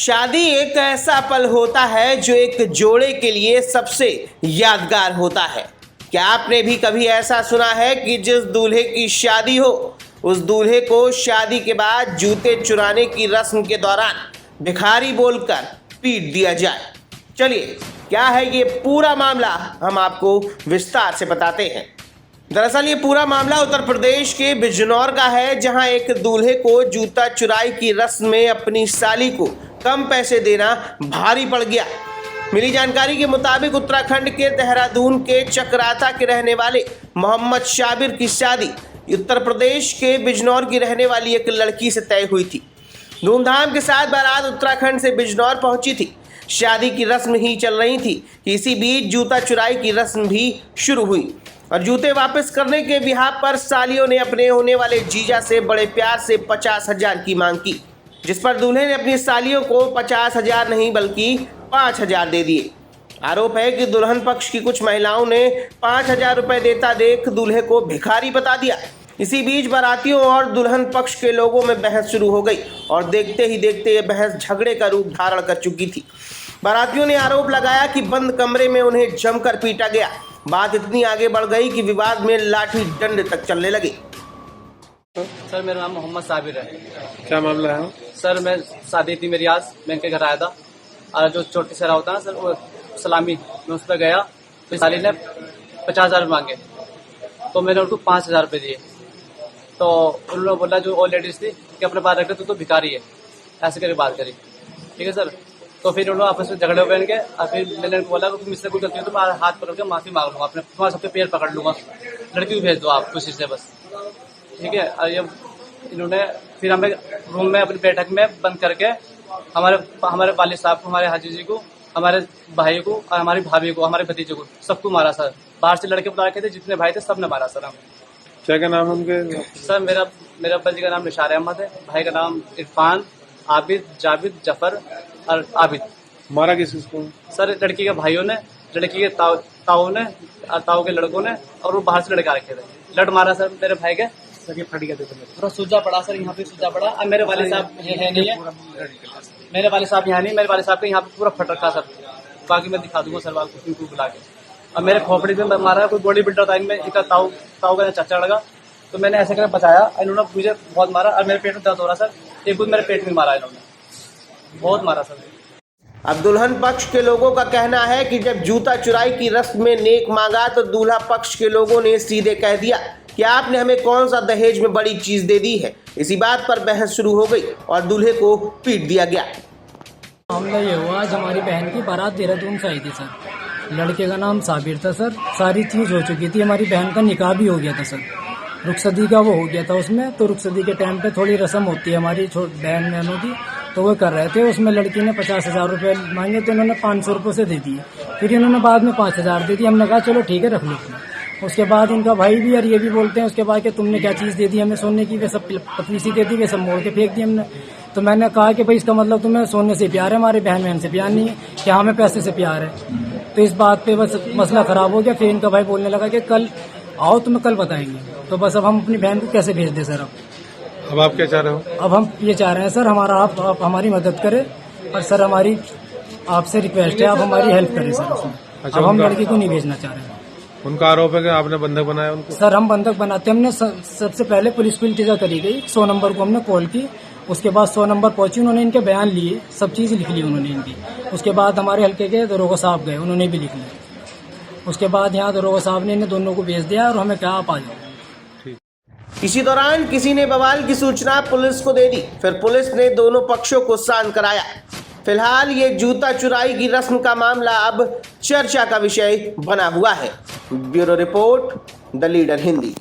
शादी एक ऐसा पल होता है जो एक जोड़े के लिए सबसे यादगार होता है। क्या आपने भी कभी ऐसा सुना है कि जिस दूल्हे की शादी हो उस दूल्हे को शादी के बाद जूते चुराने की रस्म के दौरान भिखारी बोलकर पीट दिया जाए? चलिए, क्या है ये पूरा मामला, हम आपको विस्तार से बताते हैं। दरअसल ये पूरा मामला उत्तर प्रदेश के बिजनौर का है, जहां एक दूल्हे को जूता चुराई की रस्म में अपनी साली को कम पैसे देना भारी पड़ गया। मिली जानकारी के मुताबिक उत्तराखंड के देहरादून के चकराता के रहने वाले मोहम्मद शाबिर की शादी उत्तर प्रदेश के बिजनौर की रहने वाली एक लड़की से तय हुई थी। धूमधाम के साथ बारात उत्तराखंड से बिजनौर पहुंची थी। शादी की रस्म ही चल रही थी कि इसी बीच जूता चुराई की रस्म भी शुरू हुई और जूते वापस करने के बिहाफ पर सालियों ने अपने होने वाले जीजा से बड़े प्यार से 50,000 की मांग की, जिस पर दूल्हे ने अपनी सालियों को 50,000 नहीं बल्कि 5,000 दे दिए। आरोप है कि दुल्हन पक्ष की कुछ महिलाओं ने 5,000 रुपए देता देख दूल्हे को भिखारी बता दिया। इसी बीच बारातियों और दुल्हन पक्ष के लोगों में बहस शुरू हो गई और देखते ही देखते ये बहस झगड़े का रूप धारण कर चुकी थी। बारातियों ने आरोप लगाया कि बंद कमरे में उन्हें जमकर पीटा गया। बात इतनी आगे बढ़ गई कि विवाद में लाठी डंडे तक चलने लगे। सर, मेरा नाम मोहम्मद साबिर है। क्या मामला है? सर, मैं शादी थी मेरी, आज मैं इनके घर आया था और जो छोटी सहरा होता है ना सर, वो सलामी, मैं उस पर गया तो साली ने 50,000 मांगे तो मैंने उनको 5,000 रुपये दिए। तो उन्होंने बोला, जो और लेडीज थी, कि अपने पास रख ले, तू तो भिखारी है, ऐसे करके बात करी। ठीक है सर। तो फिर उन्होंने आपस में झगड़े हुए इनके और फिर मैंने उनको बोला कि तुम इससे कोई गलती हो तो मैं हाथ पकड़ के माफी मांग लूंगा, अपने तुम्हारे सबके पैर पकड़ लूंगा, लड़की को भेज दो आप खुशी से बस। ठीक है। और ये इन्होंने फिर हमें रूम में अपनी बैठक में बंद करके हमारे वालिद साहब को, हमारे हाजी जी को, हमारे भाई को और हमारी भाभी को, हमारे भतीजे को, सबको मारा सर। बाहर से लड़के बुला रखे थे, जितने भाई थे सब ने मारा सर हमें। क्या नाम है उनके? सर, मेरा अब्बा जी का नाम निशार अहमद है, भाई का नाम इरफान, आबिद, जाबिद, जफर और आबिद। मारा किसको? सर, लड़की के भाइयों ने, लड़की के ताऊ ने और ताऊ के लड़कों ने, और वो बाहर से लड़के रखे थे। लड़ मारा सर मेरे भाई के, सर ये फट गया पूरा सूजा पड़ा सर, यहाँ पे सूजा पड़ा। अब मेरे वाले साहब है नहीं है, मेरे वाले साहब यहाँ नहीं, मेरे वाले साहब के यहाँ पे पूरा फट रखा सर। बाकी मैं दिखा दूंगा सर आपको इनको बुला के। अब मेरे खोपड़ी में मारा, कोई बॉडी बिल्डर था इनमें, इनका ताऊ का चाचा लगा, तो मैंने ऐसे करके बचाया। इन्होंने मुझे बहुत मारा और मेरे पेट में दर्द हो रहा सर, एक मेरे पेट में मारा इन्होंने, बहुत मारा सर। अब दुल्हन पक्ष के लोगों का कहना है कि जब जूता चुराई की रस्म में नेक मांगा तो दूल्हा पक्ष के लोगों ने सीधे कह दिया कि आपने हमें कौन सा दहेज में बड़ी चीज दे दी है। इसी बात पर बहस शुरू हो गई और दूल्हे को पीट दिया गया। मामला ये हुआ, आज हमारी बहन की बारात देहरादून से आई थी सर। लड़के का नाम साबिर था सर। सारी चीज हो चुकी थी, हमारी बहन का निकाह भी हो गया था सर, रुखसदी का वो हो गया था उसमें। तो रुखसदी के टाइम पे थोड़ी रस्म होती है हमारी बहन बहनों की, तो वो कर रहे थे। उसमें लड़की ने 50,000 रुपये मांगे तो इन्होंने 500 रुपये से दे दिए। फिर इन्होंने बाद में 5,000 दे दिए। हमने कहा चलो ठीक है, रख लो। उसके बाद इनका भाई भी और ये भी बोलते हैं उसके बाद कि तुमने क्या चीज़ दे दी हमें सोने की, वे सब पतली सी दे दी, वे सब मोड़ के फेंक दी हमने। तो मैंने कहा कि भाई इसका मतलब तुम्हें सोने से प्यार है, हमारे बहन बहन से प्यार नहीं है, कि हमें पैसे से प्यार है। तो इस बात पे बस मसला खराब हो गया। फिर इनका भाई बोलने लगा कि कल आओ, तुम्हें कल बताएंगे। तो बस अब हम अपनी बहन को कैसे भेज दें सर? अब आप क्या चाह रहे हो? अब हम ये चाह रहे हैं सर, आप हमारी मदद करें और सर हमारी आपसे रिक्वेस्ट है, आप हमारी हेल्प करें सर उसमें। अच्छा, अब हम लड़की को नहीं भेजना चाह रहे हैं। उनका आरोप है कि आपने बंधक बनाया उनको? सर, हम बंधक बनाते, हमने सबसे पहले पुलिस को इल्तिजा करी गई, 100 नंबर को हमने कॉल की। उसके बाद 100 नंबर पहुंची, उन्होंने इनके बयान लिए, सब चीज़ लिख ली उन्होंने इनकी। उसके बाद हमारे हल्के के दरोगा साहब गए, उन्होंने भी लिख लिया। उसके बाद यहाँ दरोगा साहब ने इन दोनों को भेज दिया और हमें कहा आप आ जाओ। इसी दौरान किसी ने बवाल की सूचना पुलिस को दे दी। फिर पुलिस ने दोनों पक्षों को शांत कराया। फिलहाल ये जूता चुराई की रस्म का मामला अब चर्चा का विषय बना हुआ है। Bureau report, the leader Hindi.